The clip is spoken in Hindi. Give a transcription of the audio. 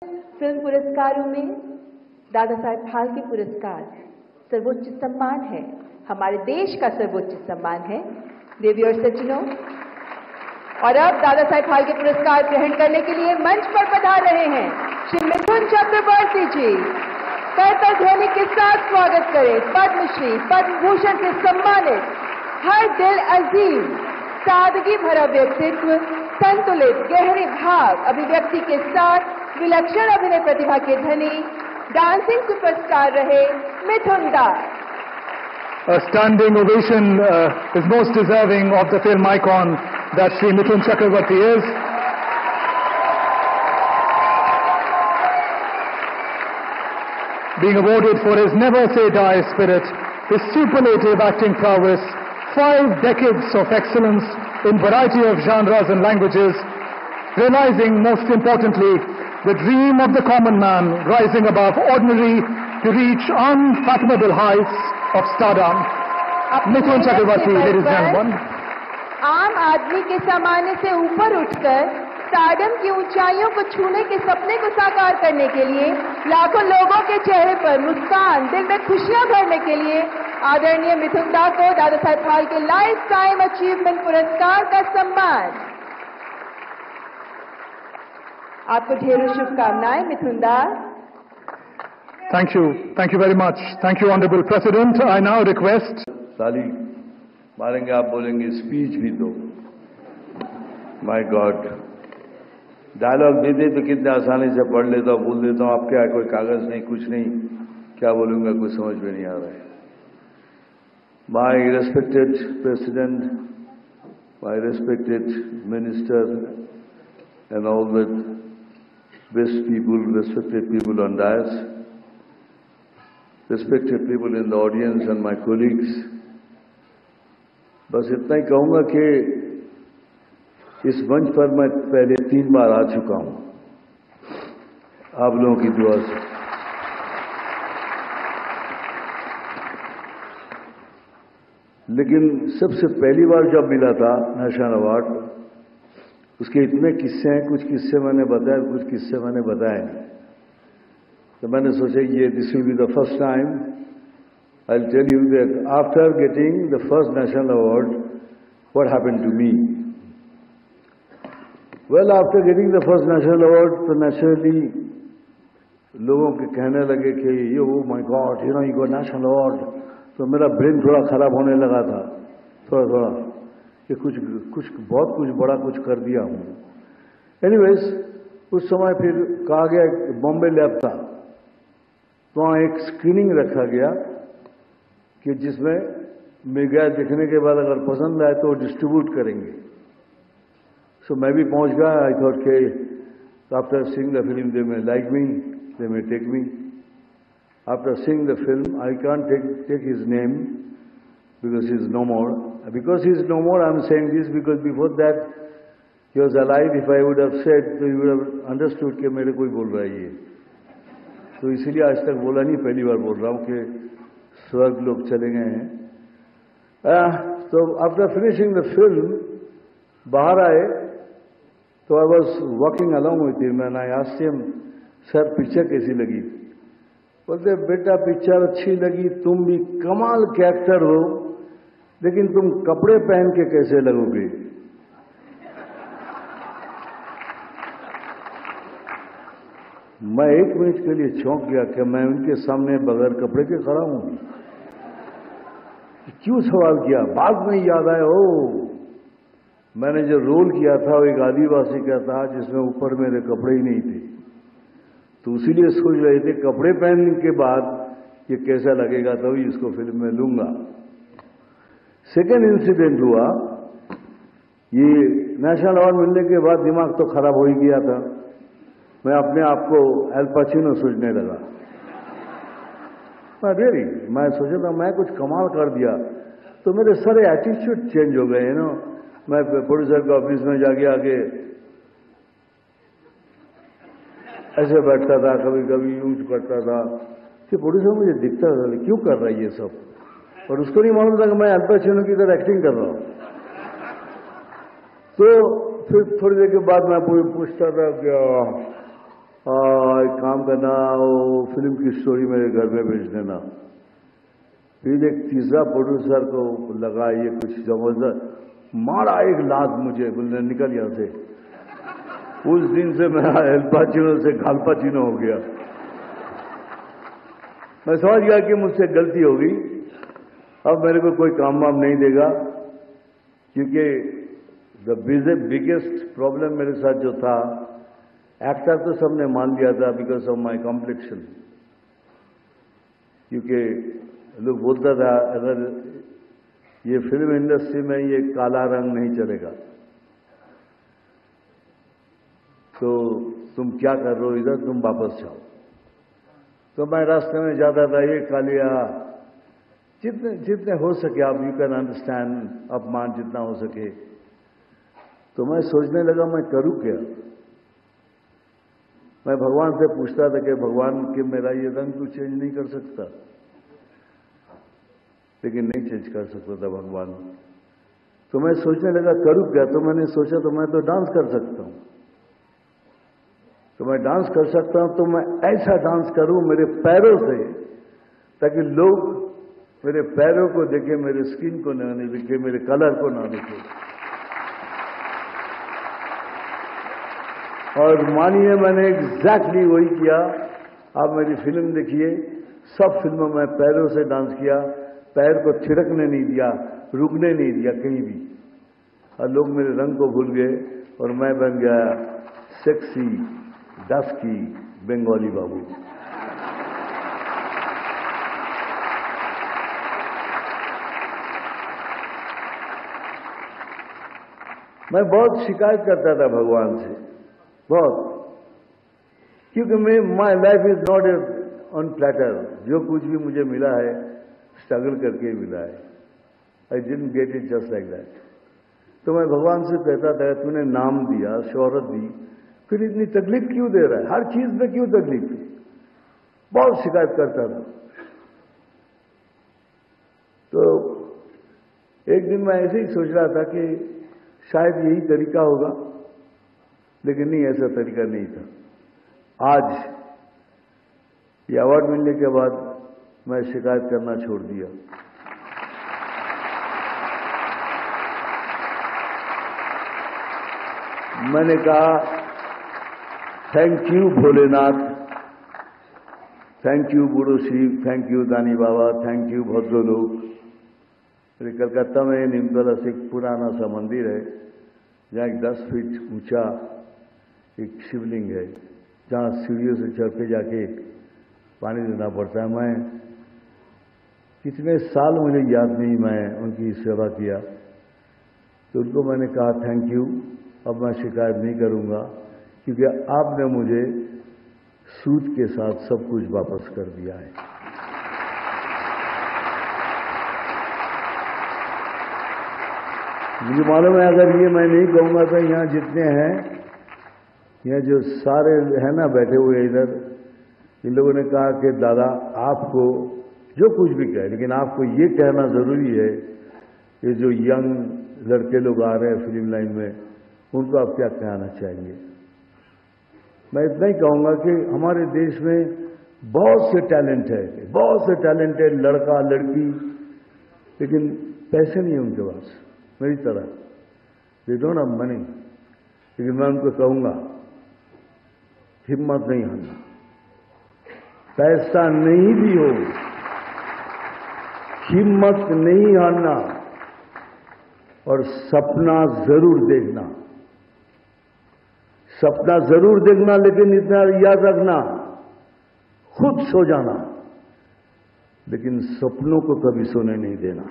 फिल्म पुरस्कारों में दादा साहेब फाल्के पुरस्कार सर्वोच्च सम्मान है, हमारे देश का सर्वोच्च सम्मान है। देवी और सज्जनों, और अब दादा साहेब फाल्के पुरस्कार ग्रहण करने के लिए मंच पर पधार रहे हैं श्री मिथुन चक्रवर्ती जी। करताल ध्वनि के साथ स्वागत करें पद्मश्री पद्म भूषण से सम्मानित हर दिल अजीम, सादगी भरा व्यक्तित्व, संतुलित गहरे भाव अभिव्यक्ति के साथ विलक्षण अभिनय प्रतिभा के धनी, डांसिंग सुपरस्टार रहे मिथुन दा। A standing ovation is most deserving of the film icon that Sri Mithun Chakravarti is. Being awarded for his never-say-die spirit, his superlative acting prowess, 5 decades of excellence in variety of genres and languages, realizing most importantly the dream of the common man rising above ordinary to reach unfathomable heights of stardom. Mithun Chakravarti, ladies and gentlemen. आम आदमी के सामान्य से ऊपर उठकर स्टारडम की ऊंचाइयों को छूने के सपने को साकार करने के लिए लाखों लोगों के चेहरे पर मुस्कान, दिल में खुशियां भरने के लिए आदरणीय मिथुन दा को Dada Saheb Phalke life time achievement पुरस्कार का सम्मान। आपको ढेरों शुभकामनाएं मिथुन दा। Thank you very much. Thank you, Honorable President. I now request. ताली मारेंगे, आप बोलेंगे स्पीच भी दो। माय गॉड, डायलॉग दे दे तो कितने आसानी से पढ़ लेता हूँ, बोल देता हूँ। आप क्या, कोई कागज नहीं, कुछ नहीं, क्या बोलूंगा कुछ समझ में नहीं आ रहा है। My respected president, my respected minister and all the best people, respected people on dais, respected people in the audience and my colleagues, बस इतना ही कहूंगा कि इस मंच पर मैं पहले 3 बार आ चुका हूं आप लोगों की दुआ से। लेकिन सबसे पहली बार जब मिला था नेशनल अवार्ड, उसके इतने किस्से हैं, कुछ किस्से मैंने बताए, कुछ किस्से मैंने बताए। तो मैंने सोचा ये this will be the first time I will tell you that after getting the first national award what happened to me. Well, after getting the first national award तो नेचुरली लोगों के कहने लगे कि ये oh my god, you know you got national award. तो मेरा ब्रेन थोड़ा खराब होने लगा था, थोड़ा कि कुछ बहुत कुछ बड़ा कुछ कर दिया हूं। एनीवेज, उस समय फिर कहा गया बॉम्बे लैब था, तो वहां एक स्क्रीनिंग रखा गया कि जिसमें मैं गया, देखने के बाद अगर पसंद आए तो डिस्ट्रीब्यूट करेंगे। सो मैं भी पहुंच गया। आई थॉट के after seeing the film they may like me, they may take me. After seeing the film I can't take his name because he is no more. Because he is no more, I am saying this because before that he was alive. If I would have said, so you would have understood कि मेरे कोई बोल रहा है ये, तो इसीलिए आज तक बोला नहीं, पहली बार बोल रहा हूँ कि स्वर्ग लोग चले गए हैं। तो आफ्टर फिनिशिंग द फिल्म बाहर आए तो I was walking along with him and I asked him, sir picture कैसी लगी? बोलते बेटा पिक्चर अच्छी लगी, तुम भी कमाल के एक्टर हो, लेकिन तुम कपड़े पहन के कैसे लगोगे? मैं 1 मिनट के लिए चौंक गया कि मैं उनके सामने बगैर कपड़े के खड़ा हूं। क्यों सवाल किया? बाद में याद आया, ओ मैंने जो रोल किया था वो एक आदिवासी का था जिसमें ऊपर मेरे कपड़े ही नहीं थे, तो इसीलिए सोच रहे थे कपड़े पहनने के बाद ये कैसा लगेगा, तभी इसको फिल्म में लूंगा। सेकेंड इंसिडेंट हुआ, ये नेशनल अवार्ड मिलने के बाद दिमाग तो खराब हो ही गया था। मैं अपने आप को एल पचिनो सोचने लगा। रियली मैं सोचा था मैं कुछ कमाल कर दिया, तो मेरे सारे एटीट्यूड चेंज हो गए ना। मैं प्रोड्यूसर के ऑफिस में जाके आगे ऐसे बैठता था, कभी कभी यूज करता था कि प्रोड्यूसर मुझे दिखता था क्यों कर रहा है ये सब, और उसको नहीं मालूम था कि मैं अल पचिनो की तरह एक्टिंग कर रहा हूं। तो फिर थोड़ी देर के बाद मैं पूछता था कि और एक काम करना, वो फिल्म की स्टोरी मेरे घर में भेज देना। फिर एक तीसरा प्रोड्यूसर को लगा ये कुछ जबरदस्त, मारा एक लात मुझे, बोलने निकल यहां से। उस दिन से मेरा एल पाचिनो से गाल पाचिनो हो गया। मैं समझ गया कि मुझसे गलती होगी, अब मेरे को कोई काम वाम नहीं देगा, क्योंकि द बिगेस्ट प्रॉब्लम मेरे साथ जो था, एक्टर तो सबने मान लिया था बिकॉज ऑफ माई कॉम्प्लेक्शन, क्योंकि लोग बोलता था अगर ये फिल्म इंडस्ट्री में ये काला रंग नहीं चलेगा तो तुम क्या कर रहे हो इधर, तुम वापस जाओ। तो मैं रास्ते में जाता था, ये कालिया, जितने हो सके आप, यू कैन अंडरस्टैंड, अपमान जितना हो सके। तो मैं सोचने लगा मैं करूं क्या। मैं भगवान से पूछता था कि भगवान कि मेरा ये रंग तू चेंज नहीं कर सकता, लेकिन नहीं चेंज कर सकता था भगवान। तो मैं सोचने लगा करूं क्या। तो मैंने सोचा तो मैं तो डांस कर सकता हूं, तो मैं डांस कर सकता हूं, तो मैं ऐसा डांस करूं मेरे पैरों से, ताकि लोग मेरे पैरों को देखे, मेरे स्किन को ना देखे, मेरे कलर को ना देखे। और मानिए मैंने एग्जैक्टली वही किया। आप मेरी फिल्म देखिए, सब फिल्मों में पैरों से डांस किया, पैर को थिरकने नहीं दिया, रुकने नहीं दिया कहीं भी। और लोग मेरे रंग को भूल गए और मैं बन गया सेक्सी डस्की बंगाली बाबू। मैं बहुत शिकायत करता था भगवान से, बहुत, क्योंकि my life is not on platter. जो कुछ भी मुझे मिला है स्ट्रगल करके मिला है। I didn't get it just like that. तो मैं भगवान से कहता था तूने नाम दिया, शोहरत दी, फिर इतनी तकलीफ क्यों दे रहा है, हर चीज में क्यों तकलीफ। बहुत शिकायत करता था। तो एक दिन मैं ऐसे ही सोच रहा था कि शायद यही तरीका होगा, लेकिन नहीं, ऐसा तरीका नहीं था। आज ये अवार्ड मिलने के बाद मैं शिकायत करना छोड़ दिया। मैंने कहा thank you Bholenath, thank you बूढ़ो शिव, थैंक यू दानी बाबा, थैंक यू भद्र लोग। मेरे कलकत्ता में नीमतला से एक पुराना सा मंदिर है, जहाँ एक 10 फीट ऊंचा एक शिवलिंग है, जहाँ सीढ़ियों से चढ़ के जाके पानी देना पड़ता है। मैं कितने साल मुझे याद नहीं, मैं उनकी सेवा किया। तो उनको मैंने कहा थैंक यू, अब मैं शिकायत नहीं करूंगा, क्योंकि आपने मुझे सूद के साथ सब कुछ वापस कर दिया है। मुझे मालूम है अगर ये मैं नहीं कहूंगा तो यहाँ जितने हैं, यहाँ जो सारे हैं ना बैठे हुए इधर, इन लोगों ने कहा कि दादा आपको जो कुछ भी कहे, लेकिन आपको ये कहना जरूरी है कि जो यंग लड़के लोग आ रहे हैं फिल्म लाइन में, उनको आप क्या कहना चाहिए। मैं इतना ही कहूंगा कि हमारे देश में बहुत से टैलेंट है, बहुत से टैलेंटेड लड़का लड़की, लेकिन पैसे नहीं है उनके पास, मेरी तरह दे डोंट हैव मनी। लेकिन मैं उनको कहूंगा हिम्मत नहीं हारना, पैसा नहीं भी हो हिम्मत नहीं हारना, और सपना जरूर देखना, सपना जरूर देखना, लेकिन इतना याद रखना खुद सो जाना, लेकिन सपनों को कभी सोने नहीं देना।